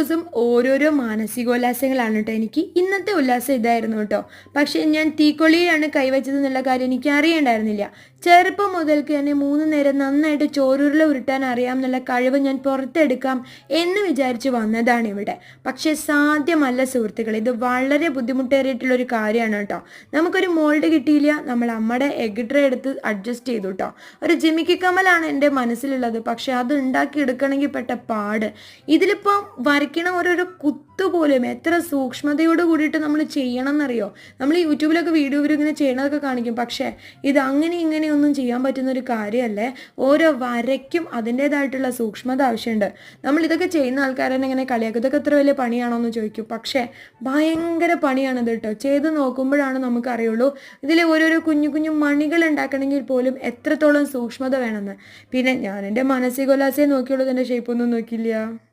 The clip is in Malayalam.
ദിവസം ഓരോരോ മാനസികോല്ലാസങ്ങളാണ് കേട്ടോ. എനിക്ക് ഇന്നത്തെ ഉല്ലാസം ഇതായിരുന്നു കേട്ടോ. പക്ഷേ ഞാൻ തീക്കൊള്ളിയാണ് കൈവച്ചത് എന്നുള്ള കാര്യം എനിക്ക് അറിയണ്ടായിരുന്നില്ല. ചെറുപ്പം മുതൽക്ക് തന്നെ 3 നേരം നന്നായിട്ട് ചോറുരുള ഉരുട്ടാൻ അറിയാം എന്നുള്ള കഴിവ് ഞാൻ പുറത്തെടുക്കാം എന്ന് വിചാരിച്ച് വന്നതാണ് ഇവിടെ. പക്ഷേ സാധ്യമല്ല സുഹൃത്തുക്കളെ, ഇത് വളരെ ബുദ്ധിമുട്ടേറിയിട്ടുള്ളൊരു കാര്യമാണ് കേട്ടോ. നമുക്കൊരു മോൾഡ് കിട്ടിയില്ല, നമ്മൾ അമ്മയുടെ എഗ് ട്രേ എടുത്ത് അഡ്ജസ്റ്റ് ചെയ്തു കേട്ടോ. ഒരു ജിമിക്കി കമലാണ് എൻ്റെ മനസ്സിലുള്ളത്, പക്ഷെ അത് ഉണ്ടാക്കിയെടുക്കണമെങ്കിൽ പെട്ട പാട്. ഇതിലിപ്പോൾ വരയ്ക്കണ ഓരോരോ കുത്തുപോലും എത്ര സൂക്ഷ്മതയോട് കൂടിയിട്ട് നമ്മൾ ചെയ്യണം എന്നറിയോ. നമ്മൾ യൂട്യൂബിലൊക്കെ വീഡിയോ ഇങ്ങനെ ചെയ്യണതൊക്കെ കാണിക്കും, പക്ഷേ ഇത് അങ്ങനെ ഇങ്ങനെയൊന്നും ചെയ്യാൻ പറ്റുന്ന ഒരു കാര്യമല്ലേ. ഓരോ വരയ്ക്കും അതിൻ്റേതായിട്ടുള്ള സൂക്ഷ്മത ആവശ്യമുണ്ട്. നമ്മൾ ഇതൊക്കെ ചെയ്യുന്ന ആൾക്കാരെന്നെ ഇങ്ങനെ കളിയാക്കും, ഇതൊക്കെ എത്ര വലിയ പണിയാണോ എന്ന് ചോദിക്കും. പക്ഷേ ഭയങ്കര പണിയാണത് കേട്ടോ. ചെയ്ത് നോക്കുമ്പോഴാണ് നമുക്കറിയുള്ളൂ ഇതിൽ ഓരോരോ കുഞ്ഞു കുഞ്ഞു മണികൾ ഉണ്ടാക്കണമെങ്കിൽ പോലും എത്രത്തോളം സൂക്ഷ്മത വേണമെന്ന്. പിന്നെ ഞാൻ എൻ്റെ മാനസികോല്ലാസയെ നോക്കിയുള്ളൂ, എൻ്റെ ഷേപ്പൊന്നും നോക്കിയില്ല.